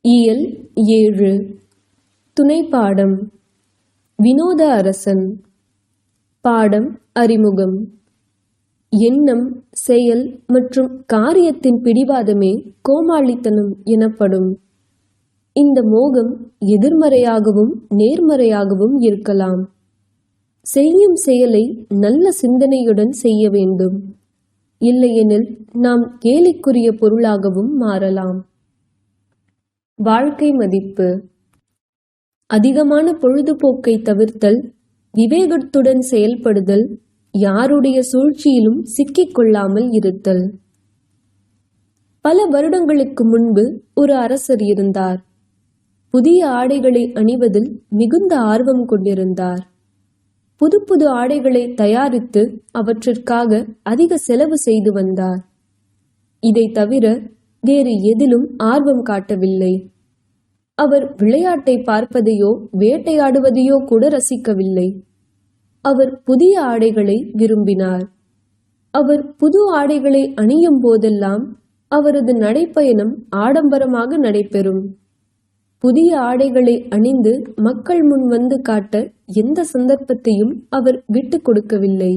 இயல் 7 துணைப்பாடம் வினோத அரசன். பாடம் அறிமுகம். எண்ணம், செயல் மற்றும் காரியத்தின் பிடிவாதமே கோமாளித்தனம் எனப்படும். இந்த மோகம் எதிர்மறையாகவும் நேர்மறையாகவும் இருக்கலாம். செய்யும் செயலை நல்ல சிந்தனையுடன் செய்ய வேண்டும். இல்லையெனில் நாம் கேலிக்குரிய பொருளாகவும் மாறலாம். வாழ்க்கை மதிப்பு. அதிகமான பொழுதுபோக்கை தவிர்த்தல், விவேகத்துடன் செயல்படுதல், யாருடைய சூழ்ச்சியிலும் சிக்கிக்கொள்ளாமல் இருத்தல். பல வருடங்களுக்கு முன்பு ஒரு அரசர் இருந்தார். புதிய ஆடைகளை அணிவதில் மிகுந்த ஆர்வம் கொண்டிருந்தார். புது புது ஆடைகளை தயாரித்து அவற்றிற்காக அதிக செலவு செய்து வந்தார். இதை தவிர வேறு எதிலும் ஆர்வம் காட்டவில்லை. அவர் விளையாட்டை பார்ப்பதையோ வேட்டையாடுவதையோ கூட ரசிக்கவில்லை. அவர் புதிய ஆடைகளை விரும்பினார். அவர் புது ஆடைகளை அணியும் போதெல்லாம் அவரது நடைப்பயணம் ஆடம்பரமாக நடைபெறும். புதிய ஆடைகளை அணிந்து மக்கள் முன் வந்து காட்ட எந்த சந்தர்ப்பத்தையும் அவர் விட்டு கொடுக்கவில்லை.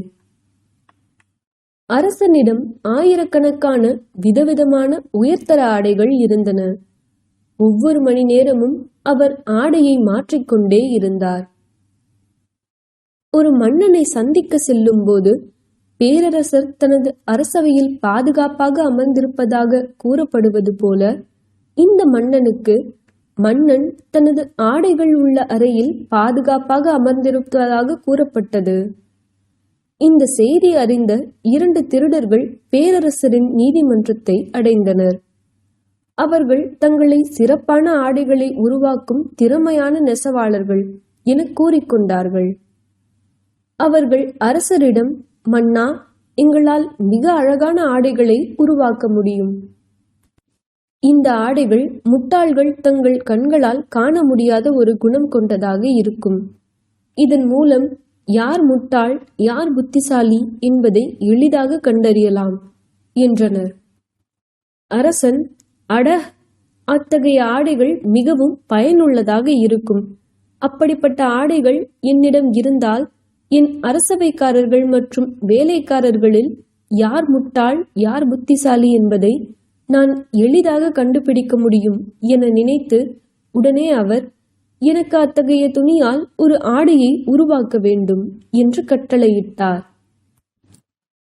அரசனிடம் ஆயிரக்கணக்கான விதவிதமான உயர்தர ஆடைகள் இருந்தன. ஒவ்வொரு மணி நேரமும் அவர் ஆடையை மாற்றிக்கொண்டே இருந்தார். ஒரு மன்னனை சந்திக்க செல்லும் போது பேரரசர் தனது அரசவையில் பாதுகாப்பாக அமர்ந்திருப்பதாக கூறப்படுவது போல இந்த மன்னனுக்கு மன்னன் தனது ஆடைகள் உள்ள அறையில் பாதுகாப்பாக அமர்ந்திருப்பதாக கூறப்பட்டது. இந்த செய்தி அறிந்த 2 திருடர்கள் பேரரசரின் நீதிமன்றத்தை அடைந்தனர். அவர்கள் தங்களை சிறப்பான ஆடைகளை உருவாக்கும் திறமையான நெசவாளர்கள் என கூறிக்கொண்டார்கள். அவர்கள் அரசரிடம், மன்னா, எங்களால் மிக அழகான ஆடைகளை உருவாக்க முடியும். இந்த ஆடைகள் முட்டாள்கள் தங்கள் கண்களால் காண முடியாத ஒரு குணம் கொண்டதாக இருக்கும். இதன் மூலம் யார் முட்டாள் யார் புத்திசாலி என்பதை எளிதாக கண்டறியலாம் என்றனர். அரசன், அட, அத்தகைய ஆடைகள் மிகவும் பயனுள்ளதாக இருக்கும். அப்படிப்பட்ட ஆடைகள் என்னிடம் இருந்தால் என் அரசவைக்காரர்கள் மற்றும் வேலைக்காரர்களில் யார் முட்டாள் யார் புத்திசாலி என்பதை நான் எளிதாக கண்டுபிடிக்க முடியும் என நினைத்து உடனே அவர், எனக்கு அத்தகைய துணியால் ஒரு ஆடையை உருவாக்க வேண்டும் என்று கட்டளையிட்டார்.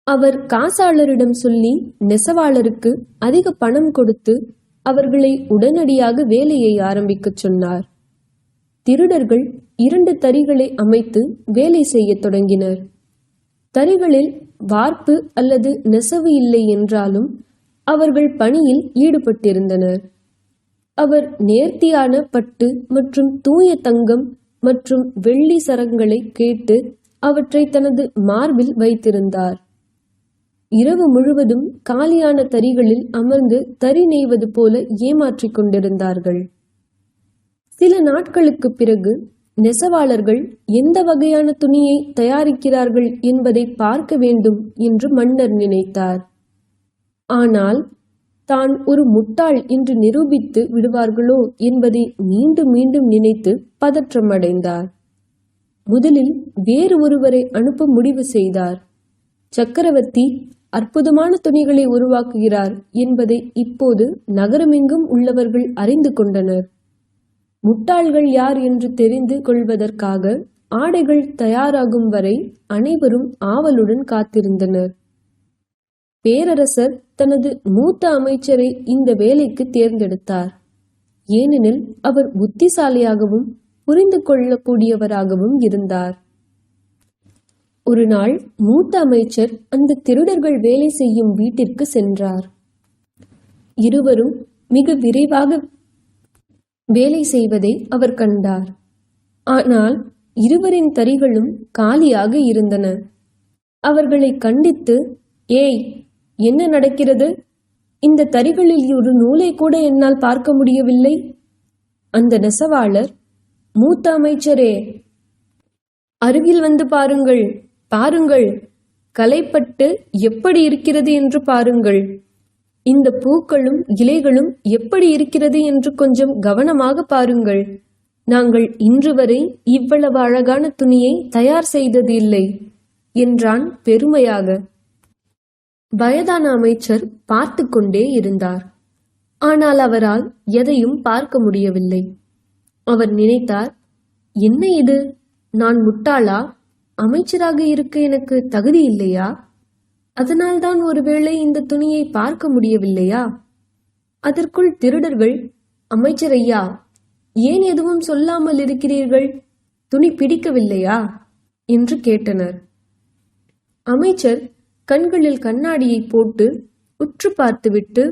அவர் காசாளரிடம் சொல்லி நெசவாளருக்கு அதிக பணம் கொடுத்து அவர்களை உடனடியாக வேலையை ஆரம்பிக்க சொன்னார். திருடர்கள் 2 தறிகளை அமைத்து வேலை செய்ய தொடங்கினர். தறிகளில் வார்ப்பு அல்லது நெசவு இல்லை என்றாலும் அவர்கள் பணியில் ஈடுபட்டிருந்தனர். அவர் நேர்த்தியான பட்டு மற்றும் தூய தங்கம் மற்றும் வெள்ளி சரங்களை கேட்டு அவற்றை தனது மார்பில் வைத்திருந்தார். இரவு முழுவதும் காலியான தறிகளில் அமர்ந்து தறி நெய்வது போல ஏமாற்றிக் கொண்டிருந்தார்கள். சில நாட்களுக்கு பிறகு நெசவாளர்கள் எந்த வகையான துணியை தயாரிக்கிறார்கள் என்பதை பார்க்க வேண்டும் என்று மன்னர் நினைத்தார். ஆனால் தான் ஒரு முட்டாள் என்று நிரூபித்து விடுவார்களோ என்பதை மீண்டும் மீண்டும் நினைத்து பதற்றமடைந்தார். முதலில் வேறு ஒருவரை அனுப்ப முடிவு செய்தார். சக்கரவர்த்தி அற்புதமான துணிகளை உருவாக்குகிறார் என்பதை இப்போது நகரமெங்கும் உள்ளவர்கள் அறிந்து கொண்டனர். முட்டாள்கள் யார் என்று தெரிந்து கொள்வதற்காக ஆடைகள் தயாராகும் வரை அனைவரும் ஆவலுடன் காத்திருந்தனர். பேரரசர் தனது மூத்த அமைச்சரை இந்த வேலைக்கு தேர்ந்தெடுத்தார். ஏனெனில் அவர் புத்திசாலியாகவும் புரிந்து கொள்ளக்கூடியவராகவும் இருந்தார். ஒரு நாள் மூத்த அமைச்சர் அந்த திருடர்கள் வேலை செய்யும் வீட்டிற்கு சென்றார். இருவரும் மிக விரைவாக வேலை செய்வதை அவர் கண்டார். ஆனால் இருவரின் தறிகளும் காலியாக இருந்தன. அவர்களை கண்டித்து, ஏய், என்ன நடக்கிறது? இந்த தறிகளில் ஒரு நூலை கூட என்னால் பார்க்க முடியவில்லை. அந்த நெசவாளர், மூத்த அமைச்சரே, அருகில் வந்து பாருங்கள், பாருங்கள், கலைப்பட்டு எப்படி இருக்கிறது என்று பாருங்கள். இந்த பூக்களும் இலைகளும் எப்படி இருக்கிறது என்று கொஞ்சம் கவனமாக பாருங்கள். நாங்கள் இன்று வரை இவ்வளவு அழகான துணியை தயார் செய்தது இல்லை என்றான் பெருமையாக. வயதான அமைச்சர் பார்த்து கொண்டே இருந்தார். ஆனால் அவரால் எதையும் பார்க்க முடியவில்லை. அவர் நினைத்தார், என்ன இது, நான் முட்டாளா? அமைச்சராக இருக்க எனக்கு தகுதி இல்லையா? அதனால்தான் ஒருவேளை இந்த துணியை பார்க்க முடியவில்லையா? அதற்குள் திருடர்கள், அமைச்சர் ஐயா, ஏன் எதுவும் சொல்லாமல் இருக்கிறீர்கள்? துணி பிடிக்கவில்லையா என்று கேட்டனர். அமைச்சர் கண்களில் கண்ணாடியை போட்டு உற்று பார்த்துவிட்டு,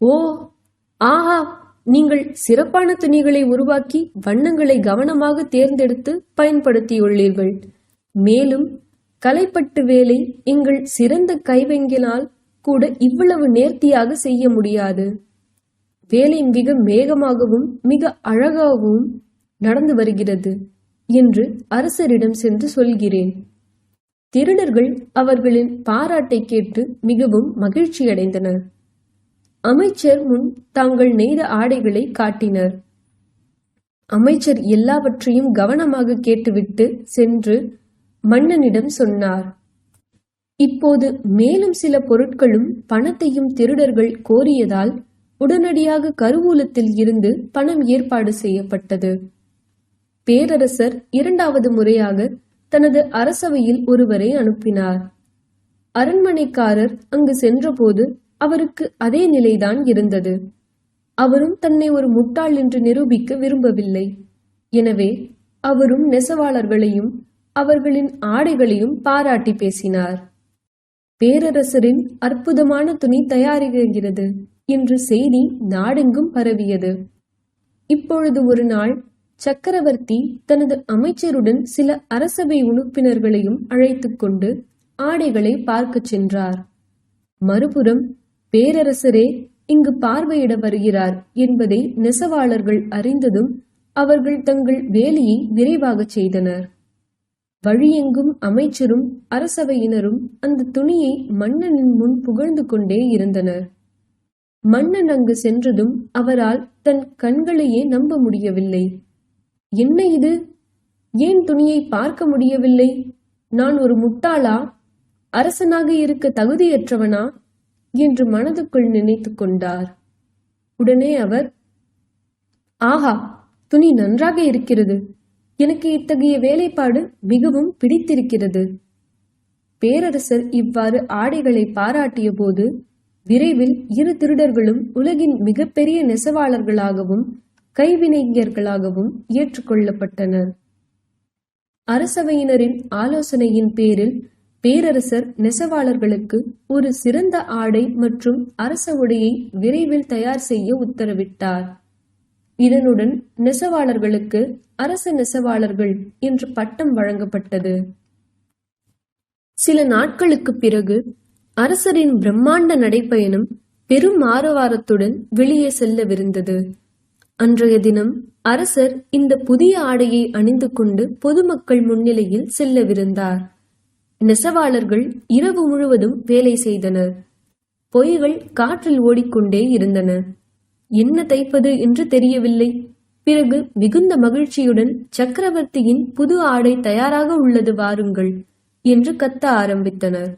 ஓ, ஆஹா, நீங்கள் சிறப்பான துணிகளை உருவாக்கி வண்ணங்களை கவனமாக தேர்ந்தெடுத்து பயன்படுத்தியுள்ளீர்கள். மேலும் கலைப்பட்டு வேலை எங்கள் சிறந்த கைவெங்கினால் கூட இவ்வளவு நேர்த்தியாக செய்ய முடியாது. வேலை மிக வேகமாகவும் மிக அழகாகவும் நடந்து வருகிறது என்று அரசரிடம் சென்று சொல்கிறேன். திருடர்கள் அவர்களின் பாராட்டை கேட்டு மிகவும் மகிழ்ச்சியடைந்தனர். அமைச்சர் முன் தாங்கள் நெய்த ஆடைகளை காட்டினர். அமைச்சர் எல்லாவற்றையும் கவனமாக கேட்டுவிட்டு சென்று மன்னனிடம் சொன்னார். இப்போது மேலும் சில பொருட்களும் பணத்தையும் திருடர்கள் கோரியதால் உடனடியாக கருவூலத்தில் இருந்து பணம் ஏற்பாடு செய்யப்பட்டது. பேரரசர் இரண்டாவது முறையாக தனது அரசவையில் ஒருவரை அனுப்பினார். அரண்மனைக்காரர் அங்கு சென்றபோது அவருக்கு அதே நிலைதான் இருந்தது. அவரும் தன்னை ஒரு முட்டாள் என்று நிரூபிக்க விரும்பவில்லை. எனவே அவரும் நெசவாளர்களையும் அவர்களின் ஆடைகளையும் பாராட்டி பேசினார். பேரரசரின் அற்புதமான துணி தயாரிக்கிறது என்ற செய்தி நாடெங்கும் பரவியது. இப்பொழுது ஒரு நாள் சக்கரவர்த்தி தனது அமைச்சருடன் சில அரசவை உறுப்பினர்களையும் அழைத்துக் கொண்டு ஆடைகளை பார்க்கச் சென்றார். மறுபுறம் பேரரசரே இங்கு பார்வையிட வருகிறார் என்பதை நெசவாளர்கள் அறிந்ததும் அவர்கள் தங்கள் வேலையை விரைவாக செய்தனர். வழியெங்கும் அமைச்சரும் அரசவையினரும் அந்த துணியை மன்னனின் முன் புகழ்ந்து கொண்டே இருந்தனர். மன்னன் அங்கு சென்றதும் அவரால் தன் கண்களையே நம்ப முடியவில்லை. என்ன இது? ஏன் துணியை பார்க்க முடியவில்லை? நான் ஒரு முட்டாளா? அரசனாக இருக்க தகுதியற்றவனா என்று மனதுக்குள் நினைத்து கொண்டார். உடனே அவர், ஆஹா, துணி நன்றாக இருக்கிறது. எனக்கு இத்தகைய வேலைப்பாடு மிகவும் பிடித்திருக்கிறது. பேரரசர் இவ்வாறு ஆடைகளை பாராட்டிய போது விரைவில் இரு திருடர்களும் உலகின் மிகப்பெரிய நெசவாளர்களாகவும் கைவினைஞர்களாகவும் ஏற்றுக்கொள்ளப்பட்டனர். அரசவையினரின் ஆலோசனையின் பேரில் பேரரசர் நெசவாளர்களுக்கு ஒரு சிறந்த ஆடை மற்றும் அரச உடையை விரைவில் தயார் செய்ய உத்தரவிட்டார். இதனுடன் நெசவாளர்களுக்கு அரச நெசவாளர்கள் என்ற பட்டம் வழங்கப்பட்டது. சில நாட்களுக்கு பிறகு அரசரின் பிரம்மாண்ட நடைப்பயணம் பெரும் ஆரவாரத்துடன் வெளியே செல்லவிருந்தது. அன்றைய தினம் அரசர் இந்த புதிய ஆடையை அணிந்து கொண்டு பொதுமக்கள் முன்னிலையில் செல்லவிருந்தார். நெசவாளர்கள் இரவு முழுவதும் வேலை செய்தனர். பொய்கள் காற்றில் ஓடிக்கொண்டே இருந்தன. என்ன தைப்பது என்று தெரியவில்லை. பிறகு மிகுந்த மகிழ்ச்சியுடன் சக்கரவர்த்தியின் புது ஆடை தயாராக உள்ளது, வாருங்கள் என்று கத்த ஆரம்பித்தனர்.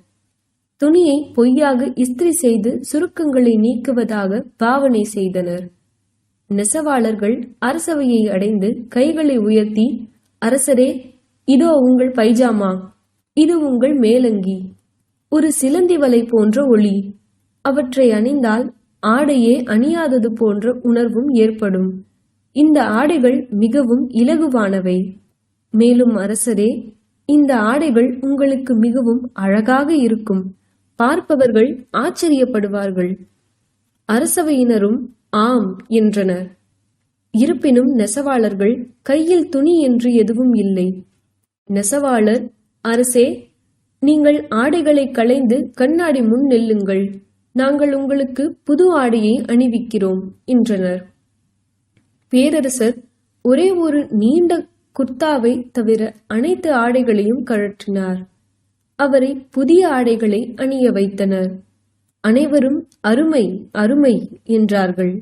துணியை பொய்யாக இஸ்திரி செய்து சுருக்கங்களை நீக்குவதாக பாவனை செய்தனர். நெசவாளர்கள் அரசவையை அடைந்து கைகளை உயர்த்தி, அரசரே, இதோ உங்கள் பைஜாமா, இது உங்கள் மேலங்கி, ஒரு சிலந்தி வலை போன்ற ஒளி, அவற்றை அணிந்தால் ஆடையே அணியாதது போன்ற உணர்வும் ஏற்படும். இந்த ஆடைகள் மிகவும் இலகுவானவை. மேலும் அரசரே, இந்த ஆடைகள் உங்களுக்கு மிகவும் அழகாக இருக்கும். பார்ப்பவர்கள் ஆச்சரியப்படுவார்கள். அரசவையினரும் ஆம் என்றனர். இருப்பினும் நெசவாளர்கள் கையில் துணி என்று எதுவும் இல்லை. நெசவாளர், அரசே, நீங்கள் ஆடைகளை களைந்து கண்ணாடி முன் நெல்லுங்கள், நாங்கள் உங்களுக்கு புது ஆடையை அணிவிக்கிறோம் என்றனர். பேரரசர் ஒரே ஒரு நீண்ட குர்தாவை தவிர அனைத்து ஆடைகளையும் கழற்றினார். அவரை புதிய ஆடைகளை அணிய வைத்தனர். அனைவரும் அருமை அருமை என்றார்கள்.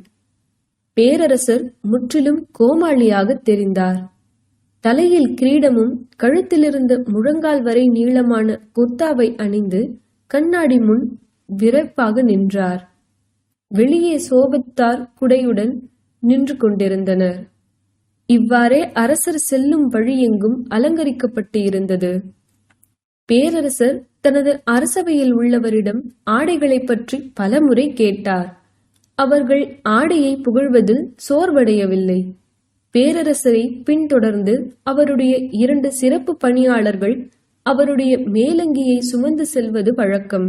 பேரரசர் முற்றிலும் கோமாளியாக தெரிந்தார். தலையில் கிரீடமும் கழுத்திலிருந்த முழங்கால் வரை நீளமான குர்தாவை அணிந்து கண்ணாடி முன் விரைப்பாக நின்றார். வெளியே சோபத்தார் குடையுடன் நின்று கொண்டிருந்தனர். இவ்வாறே அரசர் செல்லும் வழியெங்கும் அலங்கரிக்கப்பட்டு இருந்தது. பேரரசர் தனது அரசவையில் உள்ளவரிடம் ஆடைகளை பற்றி பலமுறை கேட்டார். அவர்கள் ஆடையை புகழ்வதில் சோர்வடையவில்லை. பேரரசரை பின்தொடர்ந்து அவருடைய 2 சிறப்பு பணியாளர்கள் அவருடைய மேலங்கியை சுமந்து செல்வது வழக்கம்.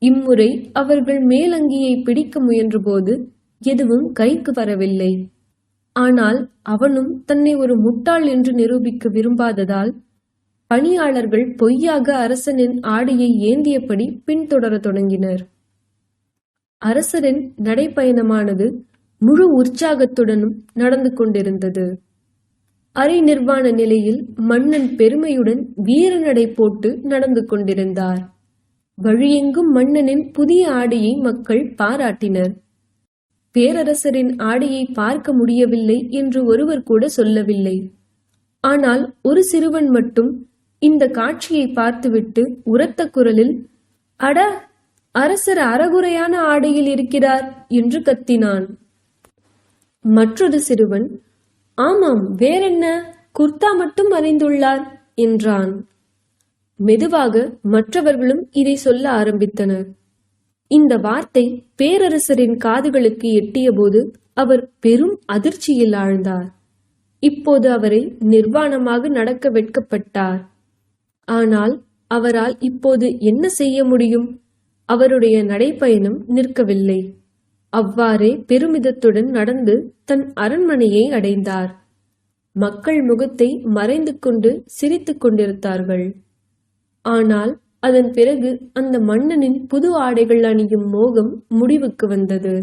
இம்முறை அவர்கள் மேலங்கியை பிடிக்க முயன்றபோது எதுவும் கைக்கு வரவில்லை. ஆனால் அவனும் தன்னை ஒரு முட்டாள் என்று நிரூபிக்க விரும்பாததால் பணியாளர்கள் பொய்யாக அரசனின் ஆடையை ஏந்தியபடி பின்தொடர தொடங்கினர். அரசரின் நடைப்பயணமானது முழு உற்சாகத்துடனும் நடந்து கொண்டிருந்தது. அரை நிர்வாண நிலையில் மன்னன் பெருமையுடன் வீர நடை போட்டு நடந்து கொண்டிருந்தார். வழியெங்கும் மன்னனின் புதிய ஆடையை மக்கள் பாராட்டினர். பேரரசரின் ஆடையை பார்க்க முடியவில்லை என்று ஒருவர் கூட சொல்லவில்லை. ஆனால் ஒரு சிறுவன் மட்டும் இந்த காட்சியை பார்த்துவிட்டு உரத்த குரலில், அட, அரசர் அறகுறையான ஆடையில் இருக்கிறார் என்று கத்தினான். மற்றொரு சிறுவன், ஆமாம், வேறென்ன, குர்தா மட்டும் அணிந்துள்ளார் என்றான். மெதுவாக மற்றவர்களும் இதை சொல்ல ஆரம்பித்தனர். இந்த வார்த்தை பேரரசரின் காதுகளுக்கு எட்டியபோது அவர் பெரும் அதிர்ச்சியில் ஆழ்ந்தார். இப்போது அவரை நிர்வாணமாக நடக்க வெட்கப்பட்டார். ஆனால் அவரால் இப்போது என்ன செய்ய முடியும்? அவருடைய நடைப்பயணம் நிற்கவில்லை. அவ்வாறே பெருமிதத்துடன் நடந்து தன் அரண்மனையை அடைந்தார். மக்கள் முகத்தை மறைந்து கொண்டு சிரித்துக் கொண்டிருந்தார்கள். ஆனால் அதன் பிறகு அந்த மன்னனின் புது ஆடைகள் அணியும் மோகம் முடிவுக்கு வந்தது.